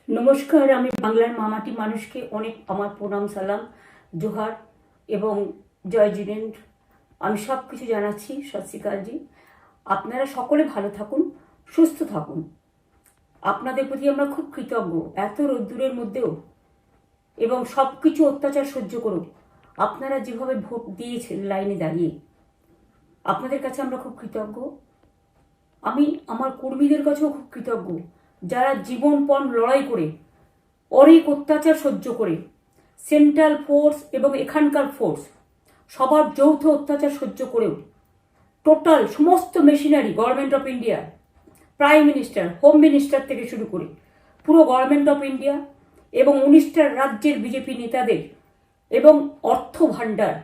নমস্কার, আমি বাংলার মামাটি মানুষকে অনেক আমার প্রণাম, সালাম, জোহার এবং জয় জিনেন্দ্র। আমি সব কিছু জানাচ্ছি। সত শ্রী আকালজি। আপনারা সকলে ভালো থাকুন, সুস্থ থাকুন। আপনাদের প্রতি আমরা খুব কৃতজ্ঞ। এত রোদ্দুরের মধ্যেও এবং সব কিছু অত্যাচার সহ্য করুন আপনারা যেভাবে ভোট দিয়েছেন লাইনে দাঁড়িয়ে, আপনাদের কাছে আমরা খুব কৃতজ্ঞ। আমি আমার কর্মীদের কাছেও খুব কৃতজ্ঞ, যারা জীবনপণ লড়াই করে অনেক অত্যাচার সহ্য করে সেন্ট্রাল ফোর্স এবং এখানকার ফোর্স সবার যৌথ অত্যাচার সহ্য করেও টোটাল সমস্ত machinery government of India, prime minister, home minister থেকে শুরু করে পুরো গভর্নমেন্ট অফ ইন্ডিয়া এবং 19টা রাজ্যের বিজেপি নেতাদের এবং অর্থ ভাণ্ডার,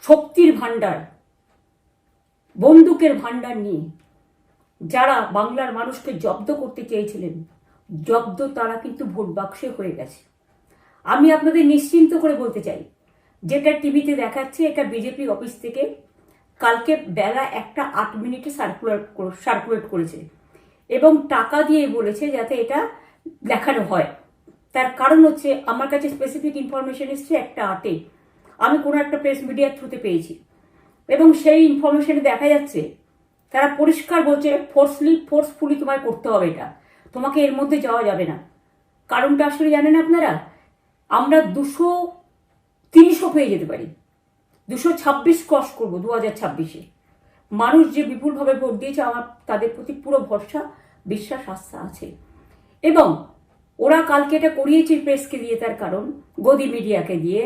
শক্তির ভাণ্ডার, বন্দুকের ভাণ্ডার নিয়ে যারা বাংলার মানুষকে জব্দ করতে চেয়েছিলেন, জব্দ তারা কিন্তু ভোট বাক্সে হয়ে গেছে। আমি আপনাদের নিশ্চিন্ত করে বলতে চাই, যেটা টিভিতে দেখাচ্ছে এটা বিজেপি অফিস থেকে কালকে বেলা 1:08 সার্কুলেট করেছে এবং টাকা দিয়ে বলেছে যাতে এটা দেখানো হয়। তার কারণ হচ্ছে আমার কাছে স্পেসিফিক ইনফরমেশন এসছে 1:08 আমি কোনো একটা প্রেস মিডিয়ার থ্রুতে পেয়েছি এবং সেই ইনফরমেশনে দেখা যাচ্ছে তারা পরিষ্কার বলছে ফোর্সফুলি তোমায় করতে হবে, এটা তোমাকে এর মধ্যে যাওয়া যাবে না। কারণটা আসলে জানেন আপনারা, আমরা 200-300 পেয়ে যেতে পারি, 226 ক্রস করবো 2026-এ। মানুষ যে বিপুলভাবে ভোট দিয়েছে, আমার তাদের প্রতি পুরো ভরসা, বিশ্বাস, আস্থা আছে। এবং ওরা কালকে এটা করিয়েছে প্রেসকে দিয়ে, তার কারণ গদি মিডিয়াকে দিয়ে।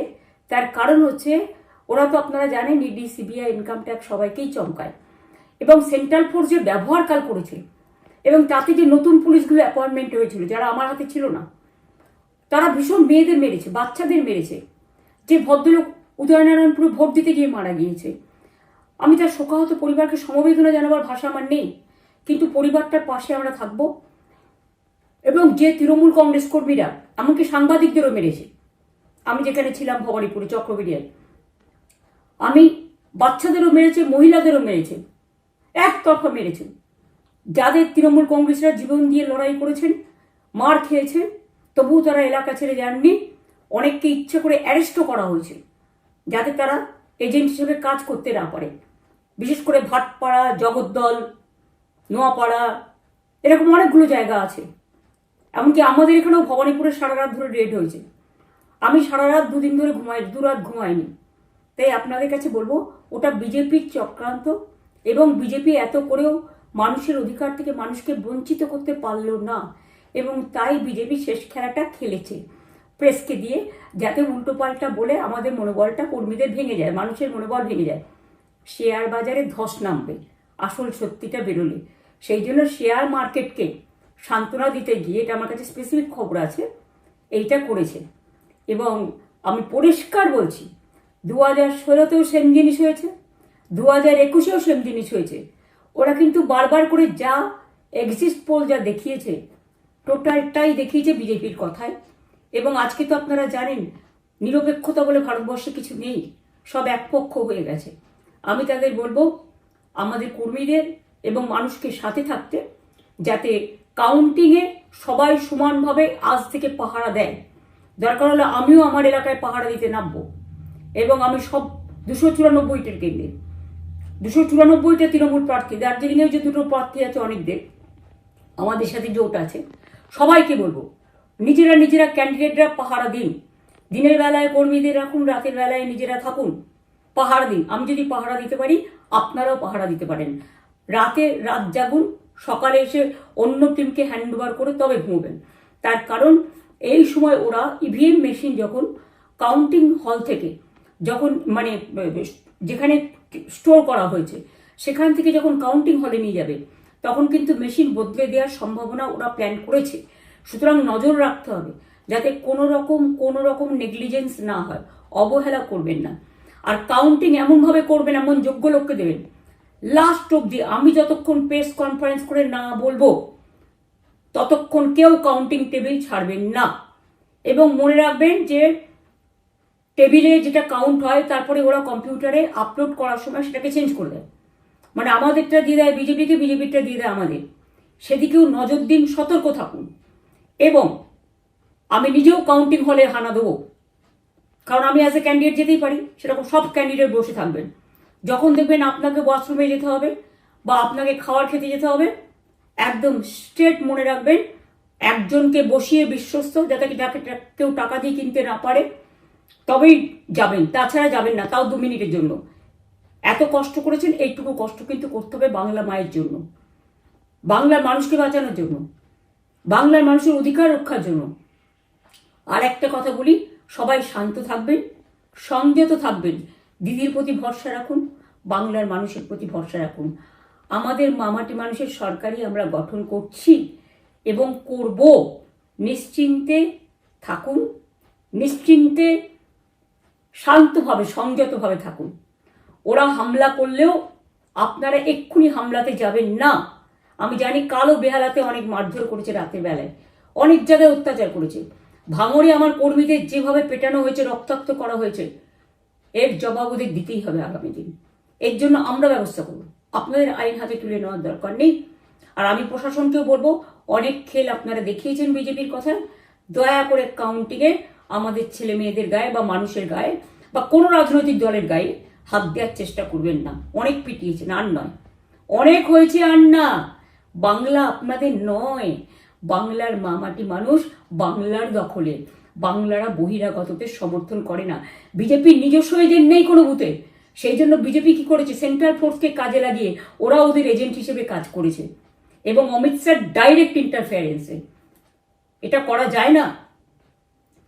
তার কারণ হচ্ছে ওরা তো আপনারা জানেন ইডি, সিবিআই, ইনকাম ট্যাক্স সবাইকেই চমকায় এবং সেন্ট্রাল ফোর্স যে ব্যবহার কাল করেছে এবং তাতে যে নতুন পুলিশগুলো অ্যাপয়েন্টমেন্ট হয়েছিল যারা আমার হাতে ছিল না, তারা ভীষণ মেয়েদের মেরেছে, বাচ্চাদের মেরেছে। যে ভদ্রলোক উদয়নারায়ণপুরে ভোট দিতে গিয়ে মারা গিয়েছে, আমি তার শোকাহত পরিবারকে সমবেদনা জানাবার ভাষা আমার নেই, কিন্তু পরিবারটার পাশে আমরা থাকবো। এবং যে তৃণমূল কংগ্রেস কর্মীরা এমনকি সাংবাদিকদেরও মেরেছে, আমি যেখানে ছিলাম ভবানীপুরে চক্রবেড়িয়ায়, আমি বাচ্চাদেরও মেরেছে, মহিলাদেরও মেরেছে, একতরফা মেরেছে। যাদের তৃণমূল কংগ্রেসরা জীবন দিয়ে লড়াই করেছেন, মার খেয়েছেন, তবুও তারা এলাকা ছেড়ে যাননি। অনেককে ইচ্ছে করে অ্যারেস্টও করা হয়েছে যাতে তারা এজেন্ট হিসেবে কাজ করতে না পারে। বিশেষ করে ভাটপাড়া, জগদ্দল, নোয়াপাড়া, এরকম অনেকগুলো জায়গা আছে। এমনকি আমাদের এখানেও ভবানীপুরে সারা রাত ধরে রেড হয়েছে। আমি সারা রাত 2 দিন ধরে দুরাত ঘুমাইনি। তাই আপনাদের কাছে বলবো, ওটা বিজেপির চক্রান্ত এবং বিজেপি এত করেও মানুষের অধিকার থেকে মানুষকে বঞ্চিত করতে পারলো না এবং তাই বিজেপি শেষ খেলাটা খেলেছে প্রেসকে দিয়ে, যাতে উল্টোপাল্টা বলে আমাদের মনোবলটা কর্মীদের ভেঙে যায়, মানুষের মনোবল ভেঙে যায়। শেয়ার বাজারে ধস নামবে আসল সত্যিটা বেরোলে। সেই জন্য শেয়ার মার্কেটকে সান্ত্বনা দিতে গিয়ে, এটা আমার কাছে স্পেসিফিক খবর আছে, এইটা করেছে। এবং আমি পরিষ্কার বলছি, 2016তেও সেম জিনিস হয়েছে, 2021এও সেম জিনিস হয়েছে। ওরা কিন্তু বারবার করে যা এক্সিস্ট পোল যা দেখিয়েছে, টোটালটাই দেখিয়েছে বিজেপির কথায়। এবং আজকে তো আপনারা জানেন নিরপেক্ষতা বলে ভারতবর্ষে কিছু নেই, সব একপক্ষ হয়ে গেছে। আমি তাদের বলবো আমাদের কর্মীদের এবং মানুষকে সাথে থাকতে, যাতে কাউন্টিংয়ে সবাই সমানভাবে আজ থেকে পাহারা দেয়। দরকার হলে আমিও আমার এলাকায় পাহারা দিতে নামবো এবং আমি সব 294টা কেন্দ্রে, 294টা তৃণমূল প্রার্থী, দার্জিলিংয়েও যে 2টো প্রার্থী আছে অনেকদের, আমাদের সাথে জোট আছে, সবাইকে বলবো নিজেরা ক্যান্ডিডেটরা পাহারা দিন। দিনের বেলায় কর্মীদের রাখুন, রাতের বেলায় নিজেরা থাকুন, পাহারা দিন। আমি যদি পাহারা দিতে পারি, আপনারাও পাহারা দিতে পারেন। রাত জাগুন, সকালে এসে অন্য টিমকে হ্যান্ড ওভার করে তবে ঘুমবেন। তার কারণ এই সময় ওরা ইভিএম মেশিন যখন কাউন্টিং হল থেকে, যখন মানে যেখানে স্টোর করা হয়েছে সেখান থেকে যখন কাউন্টিং হলে নিয়ে যাবে, তখন কিন্তু মেশিন বদলে দেওয়ার সম্ভাবনা ওরা প্ল্যান করেছে। সুতরাং নজর রাখতে হবে যাতে কোনো রকম নেগলিজেন্স না হয়, অবহেলা করবেন না। আর কাউন্টিং এমনভাবে করবেন, এমন যোগ্য লোককে দেবেন লাস্ট অব্দি। আমি যতক্ষণ প্রেস কনফারেন্স করে না বলবো ততক্ষণ কেউ কাউন্টিং টেবিল ছাড়বেন না। এবং মনে রাখবেন যে টেবিলে যেটা কাউন্ট হয় তারপরে ওরা কম্পিউটারে আপলোড করার সময় সেটাকে চেঞ্জ করে দেয়, মানে আমাদেরটা দিয়ে দেয় বিজেপিকে, বিজেপিরটা দিয়ে দেয় আমাদের। সেদিকেও নজর দিন, সতর্ক থাকুন। এবং আমি নিজেও কাউন্টিং হলে হানা দেবো, কারণ আমি অ্যাজ এ ক্যান্ডিডেট যেতেই পারি, সেরকম সব ক্যান্ডিডেট বসে থাকবেন। যখন দেখবেন আপনাকে ওয়াশরুমে যেতে হবে বা আপনাকে খাবার খেতে যেতে হবে, একদম স্ট্রেট মনে রাখবেন, একজনকে বসিয়ে বিশ্বস্ত, যাতে যাকে কেউ টাকা দিয়ে কিনতে না পারে, তবেই যাবেন, তাছাড়া যাবেন না, তাও 2 মিনিটের জন্য। এত কষ্ট করেছেন, এইটুকু কষ্ট কিন্তু করতে হবে বাংলা মায়ের জন্য, বাংলার মানুষকে বাঁচানোর জন্য, বাংলার মানুষের অধিকার রক্ষার জন্য। আর একটা কথা বলি, সবাই শান্ত থাকবেন, সংযত থাকবেন, দিদির প্রতি ভরসা রাখুন, বাংলার মানুষের প্রতি ভরসা রাখুন। আমাদের মামাটি মানুষের সরকারই আমরা গঠন করছি এবং করব। নিশ্চিন্তে থাকুন, নিশ্চিন্তে শান্তভাবে সংযতভাবে থাকুন। ওরা হামলা করলেও আপনারা এক্ষুনি হামলাতে যাবেন না। আমি জানি কালো বেহালাতে অনেক মারধর করেছে, রাতের বেলায় অনেক জায়গায় অত্যাচার করেছে। ভাঙড়ে আমার কর্মীদের যেভাবে পেটানো হয়েছে, রক্তাক্ত করা হয়েছে, এর জবাব ওদের দিতেই হবে আগামী দিন। এর জন্য আমরা ব্যবস্থা করব, আপনাদের আইন হাতে তুলে নেওয়ার দরকার নেই। আর আমি প্রশাসনকেও বলবো, অনেক খেল আপনারা দেখিয়েছেন বিজেপির কথায়, দয়া করে কাউন্টিংয়ে আমাদের ছেলে মেয়েদের গায়ে বা মানুষের গায়ে বা কোনো রাজনৈতিক দলের গায়ে হাত দেওয়ার চেষ্টা করবেন না। অনেক পিটিয়েছেন, আর নয়, অনেক হয়েছে, আর না। বাংলা আপনাদের নয়, বাংলার মামাটি মানুষ বাংলার দখলে, বাংলারা বহিরাগতদের সমর্থন করে না। বিজেপির নিজস্ব এজেন্ট নেই কোনো বুথে, সেই জন্য বিজেপি কি করেছে, সেন্ট্রাল ফোর্সকে কাজে লাগিয়ে ওরা ওদের এজেন্ট হিসেবে কাজ করেছে, এবং অমিত শাহ ডাইরেক্ট ইন্টারফেয়ারেন্সে। এটা করা যায় না।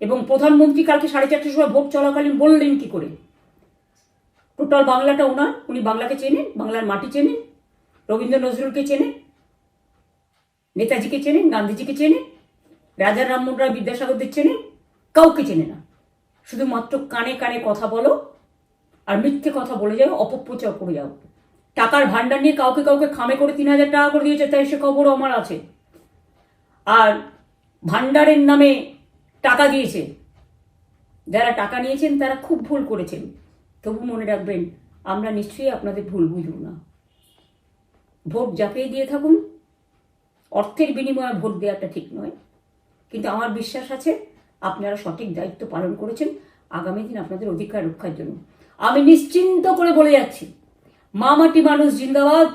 এবং প্রধানমন্ত্রী কালকে 4:30টার সময় ভোট চলাকালীন বললেন কি করে, টোটাল বাংলাটা ওনার, উনি বাংলাকে চেনেন, বাংলার মাটি চেনেন, রবীন্দ্র নজরুলকে চেনেন, নেতাজিকে চেনেন, গান্ধীজিকে চেনেন, রাজা রামমোহন রায়, বিদ্যাসাগরদের চেনেন, কাউকে চেনে না। শুধুমাত্র কানে কানে কথা বলো আর মিথ্যে কথা বলে যাও, অপপ্রচার করে যাও। টাকার ভান্ডার নিয়ে কাউকে কাউকে খামে করে 3,000 টাকা করে দিয়েছে, তাই সে খবরও আমার আছে। আর ভান্ডারের নামে টাকা দিয়েছে, যারা টাকা নিয়েছেন তারা খুব ভুল করেছেন। তবু মনে রাখবেন, আমরা নিশ্চয়ই আপনাদের ভুল বুঝব না। ভোট যাকেই দিয়ে থাকুন, অর্থের বিনিময়ে ভোট দেওয়াটা ঠিক নয়, কিন্তু আমার বিশ্বাস আছে আপনারা সঠিক দায়িত্ব পালন করেছেন আগামী দিন আপনাদের অধিকার রক্ষার জন্য। আমি নিশ্চিন্ত করে বলে যাচ্ছি, মামাটি মানুষ জিন্দাবাদ,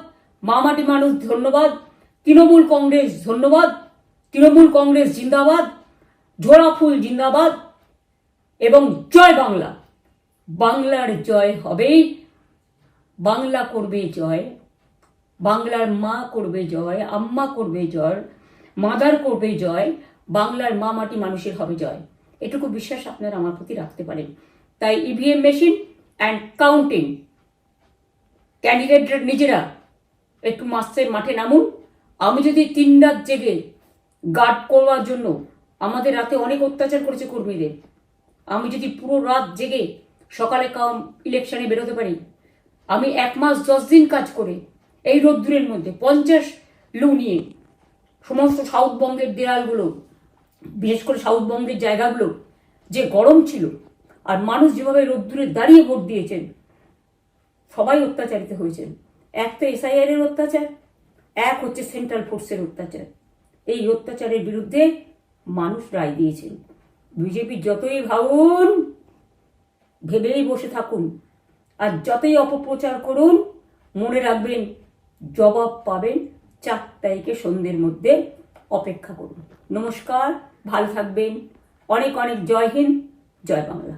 মামাটি মানুষ ধন্যবাদ, তৃণমূল কংগ্রেস ধন্যবাদ, তৃণমূল কংগ্রেস জিন্দাবাদ, ঝোড়াফুল জিন্দাবাদ, এবং জয় বাংলা। বাংলার জয় হবেই, বাংলা করবে জয়, বাংলার মা করবে জয়, আম্মা করবে জয়, মাদার করবে জয়, বাংলার মা মাটি মানুষের হবে জয়। এটুকু বিশ্বাস আপনারা আমার প্রতি রাখতে পারেন। তাই ইভিএম মেশিন অ্যান্ড কাউন্টিং, ক্যান্ডিডেটরা নিজেরা একটু মাঠে নামুন। আমি যদি 3 রাত জেগে গার্ড করবার জন্য, আমাদের রাতে অনেক অত্যাচার করেছে কর্মীদের, আমি যদি পুরো রাত জেগে সকালে ইলেকশনে বেরোতে পারি, আমি 1 মাস 10 দিন কাজ করে এই রোদ্দুরের মধ্যে 50 লু নিয়ে সমস্ত সাউথবঙ্গের দেয়ালগুলো, বিশেষ করে সাউথবঙ্গের জায়গাগুলো যে গরম ছিল, আর মানুষ যেভাবে রোদ্দুরে দাঁড়িয়ে ভোট দিয়েছেন, সবাই অত্যাচারিত হয়েছেন। এক তো SIR এর অত্যাচার, এক হচ্ছে সেন্ট্রাল ফোর্সের অত্যাচার। এই অত্যাচারের বিরুদ্ধে মানুষ রায় দিয়েছেন। বিজেপি যতই ভাবুন, ভেবেই বসে থাকুন, আর যতই অপপ্রচার করুন, মনে রাখবেন জবাব পাবেন 4 তারিখে সন্ধ্যের মধ্যে। অপেক্ষা করুন। নমস্কার, ভালো থাকবেন। অনেক অনেক জয় হিন্দ, জয় বাংলা।